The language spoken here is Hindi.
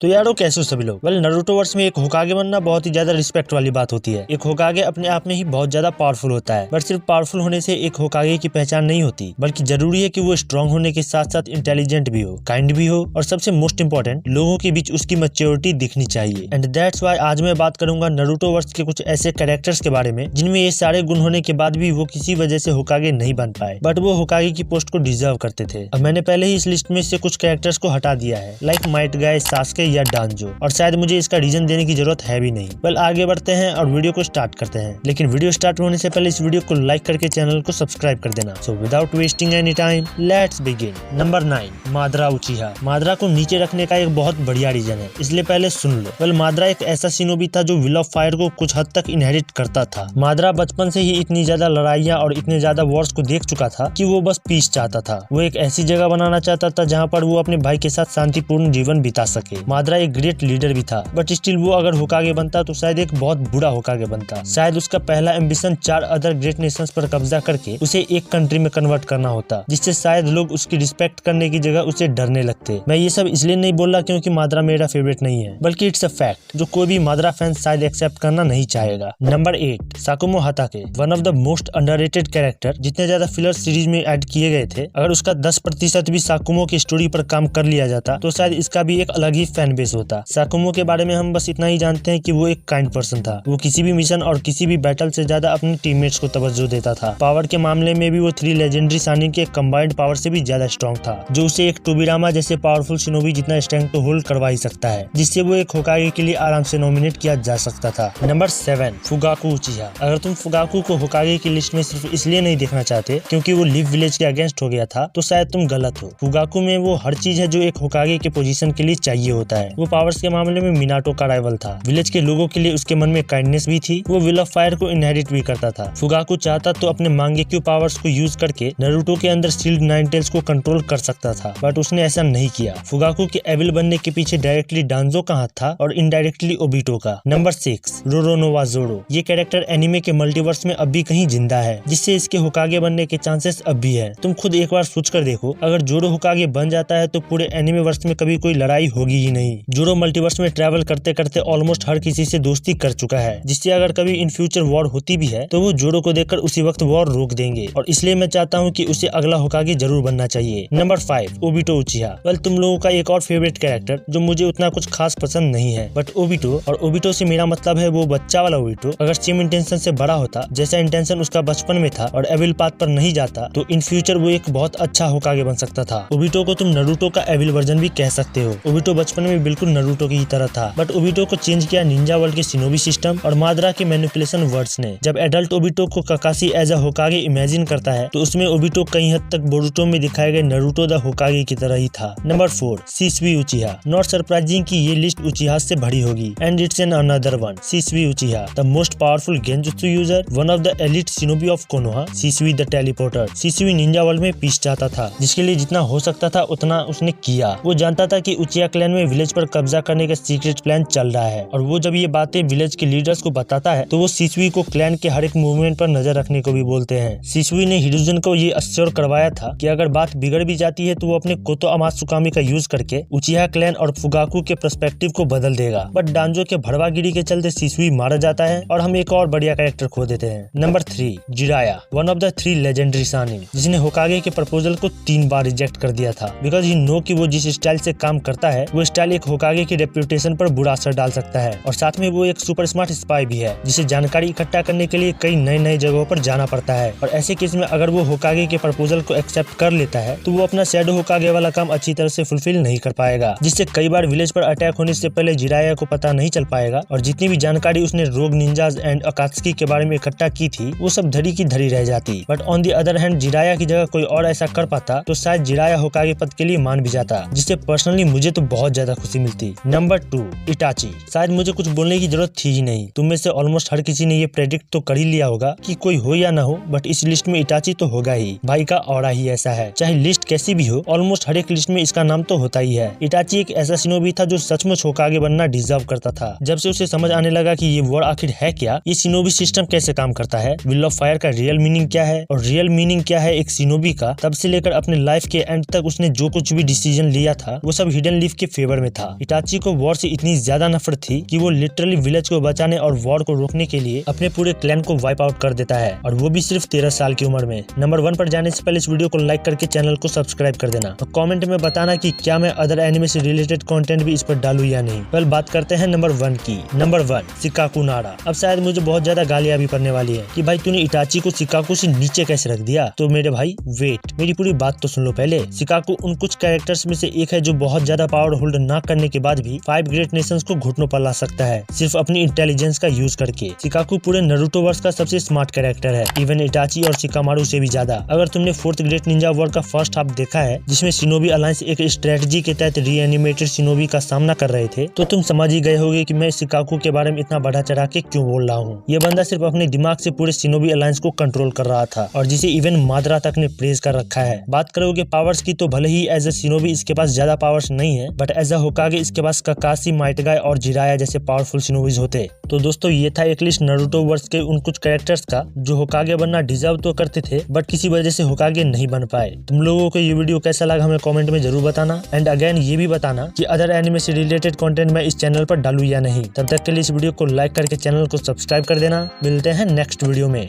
तो यारो कैसे हो सभी लोग। वेल नारुतो वर्स में एक होकागे बनना बहुत ही ज्यादा रिस्पेक्ट वाली बात होती है। एक होकागे अपने आप में ही बहुत ज्यादा पावरफुल होता है, बट सिर्फ पावरफुल होने से एक होकागे की पहचान नहीं होती, बल्कि जरूरी है कि वो स्ट्रांग होने के साथ साथ इंटेलिजेंट भी हो, काइंड भी हो, और सबसे मोस्ट इंपॉर्टेंट लोगों के बीच उसकी मैच्योरिटी दिखनी चाहिए। एंड दैट्स व्हाई आज मैं बात करूंगा नारुतो वर्स के कुछ ऐसे कैरेक्टर्स के बारे में जिनमें ये सारे गुण होने के बाद भी वो किसी वजह से होकागे नहीं बन पाए, बट वो होकागे की पोस्ट को डिजर्व करते थे। अब मैंने पहले ही इस लिस्ट में से कुछ कैरेक्टर्स को हटा दिया है, लाइक माइट गाय, सास्के या डांजो, और शायद मुझे इसका रीजन देने की जरूरत है भी नहीं। वेल आगे बढ़ते हैं और वीडियो को स्टार्ट करते हैं, लेकिन वीडियो स्टार्ट होने से पहले इस वीडियो को लाइक करके चैनल को सब्सक्राइब कर देना। So without wasting any time let's begin. Number 9 Madara Uchiha. Madara को नीचे रखने का एक बहुत बढ़िया रीजन है, इसलिए पहले सुन लो। वेल मादरा एक ऐसा शिनोबी था जो विल ऑफ फायर को कुछ हद तक इनहेरिट करता था। मादरा बचपन से ही इतनी ज्यादा लड़ाइयाँ और इतने ज्यादा वॉर्स को देख चुका था कि वो बस पीस चाहता था। वो एक ऐसी जगह बनाना चाहता था जहाँ पर वो अपने भाई के साथ शांतिपूर्ण जीवन बिता सके। मादरा एक ग्रेट लीडर भी था, बट स्टिल वो अगर होकागे बनता तो शायद एक बहुत बुरा होकागे बनता। शायद उसका पहला एम्बिशन 4 अदर ग्रेट नेशंस पर कब्जा करके उसे एक कंट्री में कन्वर्ट करना होता, जिससे शायद लोग उसकी रिस्पेक्ट करने की जगह उसे डरने लगते। मैं ये सब इसलिए नहीं बोल रहा क्योंकि मादरा मेरा फेवरेट नहीं है, बल्कि इट्स अ फैक्ट जो कोई भी मादरा फैन शायद एक्सेप्ट करना नहीं चाहेगा। Number 8 Sakumo Hatake, one of the most underrated character. जितने ज्यादा फिलर सीरीज में ऐड किए गए थे, अगर उसका 10% भी साकुमो की स्टोरी पर काम कर लिया जाता तो शायद इसका भी एक अलग ही फैन बेस होता। साकुमो के बारे में हम बस इतना ही जानते हैं कि वो एक काइंड पर्सन था। वो किसी भी मिशन और किसी भी बैटल से ज्यादा अपने टीममेट्स को तवज्जो देता था। पावर के मामले में भी वो 3 लेजेंडरी शानिन के कंबाइंड पावर से भी ज्यादा स्ट्रॉन्ग था, जो उसे एक टोबिरामा जैसे पावरफुल शिनोबी जितना स्ट्रेंथ तो होल्ड करवा ही सकता है, जिससे वो एक होकागे के लिए आराम से नॉमिनेट किया जा सकता था। Number 7 Fugaku उचिहा। अगर तुम फुगाकू को होकागे की लिस्ट में सिर्फ इसलिए नहीं देखना चाहते क्योंकि वो लीव विलेज के अगेंस्ट हो गया था, तो शायद तुम गलत हो। फुगाकू में वो हर चीज है जो एक होकागे के पोजीशन के लिए चाहिए होता है। वो पावर्स के मामले में मिनाटो का राइवल था, विलेज के लोगों के लिए उसके मन में काइंडनेस भी थी, वो विल ऑफ फायर को इनहेरिट भी करता था। फुगाकू चाहता तो अपने मांगेक्यू पावर्स को यूज करके नारुतो के अंदर शील्ड नाइन टेल्स को कंट्रोल कर सकता था, बट उसने ऐसा नहीं किया। फुगाकू के एविल बनने के पीछे डायरेक्टली डांजो का हाथ था और इनडायरेक्टली ओबिटो का। नंबर 6 रोरोनोवा जोरो। ये कैरेक्टर एनिमे के मल्टीवर्स में अब भी कहीं जिंदा है, जिससे इसके होकागे बनने के चांसेस अब भी है। तुम खुद एक बार सोच कर देखो, अगर जोरो होकागे बन जाता है तो पूरे एनिमे वर्स में कभी कोई लड़ाई होगी ही नहीं। जोरो मल्टीवर्स में ट्रैवल करते करते ऑलमोस्ट हर किसी से दोस्ती कर चुका है, जिससे अगर कभी इन फ्यूचर वॉर होती भी है तो वो जोरो को देखकर उसी वक्त वॉर रोक देंगे, और इसलिए मैं चाहता हूँ कि उसे अगला होकागे जरूर बनना चाहिए। Number 5 Obito उचिहा। वेल तुम लोगों का एक और फेवरेट कैरेक्टर जो मुझे उतना कुछ खास पसंद नहीं है, बट ओबिटो, और ओबिटो से मेरा मतलब है वो बच्चा वाला ओबिटो, अगर सेम इंटेंशन से बड़ा होता जैसा इंटेंशन उसका बचपन में था और एविल पाथ पर नहीं जाता, तो इन फ्यूचर वो एक बहुत अच्छा होकागे बन सकता था। ओबिटो को तुम नारुतो का एविल वर्जन भी कह सकते हो। ओबिटो बचपन में बिल्कुल नारुतो की तरह था, बट ओबिटो को चेंज किया निंजा वर्ल्ड के शिनोबी सिस्टम और मादरा के मैनिपुलेशन वर्ड्स ने। जब एडल्ट ओबिटो को काकाशी एज अ होकागे इमेजिन करता है तो उसमें ओबिटो कई हद तक बोरुतो में दिखाए गए नारुतो द होकागे की तरह ही था। नंबर 4 शिसुई उचिहा। नॉट सरप्राइजिंग कि ये लिस्ट उचिहा से भरी होगी, and it's an another one. शिसुई उचिहा the most powerful genjutsu user, one of the elite shinobi of Konoha. शिसुई the teleporter. शिसुई Ninja world में पीस चाहता था, जिसके लिए जितना हो सकता था उतना उसने किया। वो जानता था कि उचिहा क्लैन में विलेज पर कब्जा करने का सीक्रेट प्लान चल रहा है, और वो जब ये बातें विलेज के लीडर्स को बताता है तो वो शिसुई को क्लैन के हर एक मूवमेंट पर नजर रखने को भी बोलते हैं। शिसुई ने हिरुजन को ये अश्योर करवाया था कि अगर बात बिगड़ भी जाती है तो वो अपने कोतो अमात्सुकामी का यूज करके उचिहा क्लैन और फुगाकू के पर्सपेक्टिव को बदल देगा, बट डांजो के भड़वागिरी के चलते शिसुई मारा जाता है और हम एक और बढ़िया कैरेक्टर खो देते हैं। Number 3 Jiraiya, one of the 3 legendary Sannin, जिसने होकागे के प्रपोजल को 3 बार रिजेक्ट कर दिया था, बिकॉज ही नो कि वो जिस स्टाइल से काम करता है वो स्टाइल एक होकागे की रेप्यूटेशन पर बुरा असर डाल सकता है, और साथ में वो एक सुपर स्मार्ट स्पाई भी है, जिसे जानकारी इकट्ठा करने के लिए कई नए नए जगहों पर जाना पड़ता है। और ऐसे केस में अगर वो होकागे के प्रपोजल को एक्सेप्ट कर लेता है तो वो अपना शैडो होकागे वाला काम अच्छी तरह से फुलफिल नहीं कर पाएगा, जिससे कई बार विलेज पर अटैक होने से पहले जिराया को पता नहीं चल पाएगा, और जितनी भी जानकारी उसने रोग निंजाज एंड अकात्सुकी के बारे में इकट्ठा की थी वो सब धरी की धरी रह जाती। But on the other hand Jiraiya की जगह कोई और ऐसा कर पाता तो शायद जिराया होकागे पद के लिए मान भी जाता, जिससे पर्सनली मुझे तो बहुत ज्यादा खुशी मिलती। Number 2 Itachi. शायद मुझे कुछ बोलने की जरूरत थी ही नहीं, तुम में से ऑलमोस्ट हर किसी ने ये प्रेडिक्ट तो कर ही लिया होगा कि कोई हो या ना हो, बट इस लिस्ट में इटाची तो होगा ही। भाई का ऑरा ही ऐसा है, चाहे लिस्ट कैसी भी हो, ऑलमोस्ट हर एक लिस्ट में इसका नाम तो होता ही है। इटाची एक ऐसा शिनोबी था जो सचमुच होकागे बनना डिजर्व करता था। जब से उसे समझ आने लगा कि ये वॉर आखिर है क्या, ये शिनोबी सिस्टम कैसे काम करता है, विल ऑफ फायर का रियल मीनिंग क्या है और रियल मीनिंग क्या है एक शिनोबी का, तब से लेकर अपने लाइफ के एंड तक उसने जो कुछ भी डिसीजन लिया था वो सब हिडन लीफ के फेवर में में था। इटाची को वॉर से इतनी ज्यादा नफरत थी कि वो लिटरली विलेज को बचाने और वॉर को रोकने के लिए अपने पूरे क्लैन को वाइप आउट कर देता है, और वो भी सिर्फ 13 साल की उम्र में। नंबर 1 पर जाने से पहले इस वीडियो को लाइक करके चैनल को सब्सक्राइब कर देना और कमेंट में बताना कि क्या मैं अदर एनिमे से रिलेटेड कंटेंट भी इस पर डालूं या नहीं। वेल, बात करते हैं नंबर 1 की। नंबर 1, शिकाकू नाडा। अब शायद मुझे बहुत ज्यादा गालियां भी पड़ने वाली है कि भाई तूने इटाची को शिकाकू से नीचे कैसे रख दिया। तो मेरे भाई वेट, मेरी पूरी बात तो सुन लो पहले। शिकाकू उन कुछ कैरेक्टर्स में से एक है जो बहुत ज्यादा पावर होल्ड ना करने के बाद भी 5 ग्रेट नेशंस को घुटनों पर ला सकता है, सिर्फ अपनी इंटेलिजेंस का यूज करके। शिकाकू पूरे नारुतो वर्स का सबसे स्मार्ट कैरेक्टर है, इवन इटाची और शिकामारू से भी ज्यादा। अगर तुमने 4th ग्रेट निंजा वॉर का फर्स्ट हाफ देखा है, जिसमें शिनोबी अलायंस एक स्ट्रेटजी के तहत रीएनिमेटेड शिनोबी का सामना कर रहे थे, तो तुम समझ ही गए होगे कि मैं शिकाकू के बारे में इतना बढ़ा चढ़ा के क्यों बोल रहा हूँ। ये बंदा सिर्फ अपने दिमाग से पूरे शिनोबी अलायंस को कंट्रोल कर रहा था, और जिसे इवन मादरा तक ने प्रेज कर रखा है। बात करोगे पावर्स की, तो भले ही एज ए शिनोबी इसके पास ज्यादा पावर्स नहीं है, बट एज ए होकागे इसके पास काकाशी, माइट गाय और जिराया जैसे पावरफुल शिनोबीज होते। तो दोस्तों, ये था एक लिस्ट नारुतो वर्स के उन कुछ कैरेक्टर्स का जो होकागे बनना डिजर्व तो करते थे, बट किसी वजह से होकागे नहीं बन पाए। तुम लोगों को ये वीडियो कैसा लगा हमें कमेंट में जरूर बताना, एंड अगेन ये भी बताना कि अदर एनिमे से रिलेटेड कंटेंट मैं इस चैनल पर डालूं या नहीं। तब तक के लिए इस वीडियो को लाइक करके चैनल को सब्सक्राइब कर देना। मिलते हैं नेक्स्ट वीडियो में।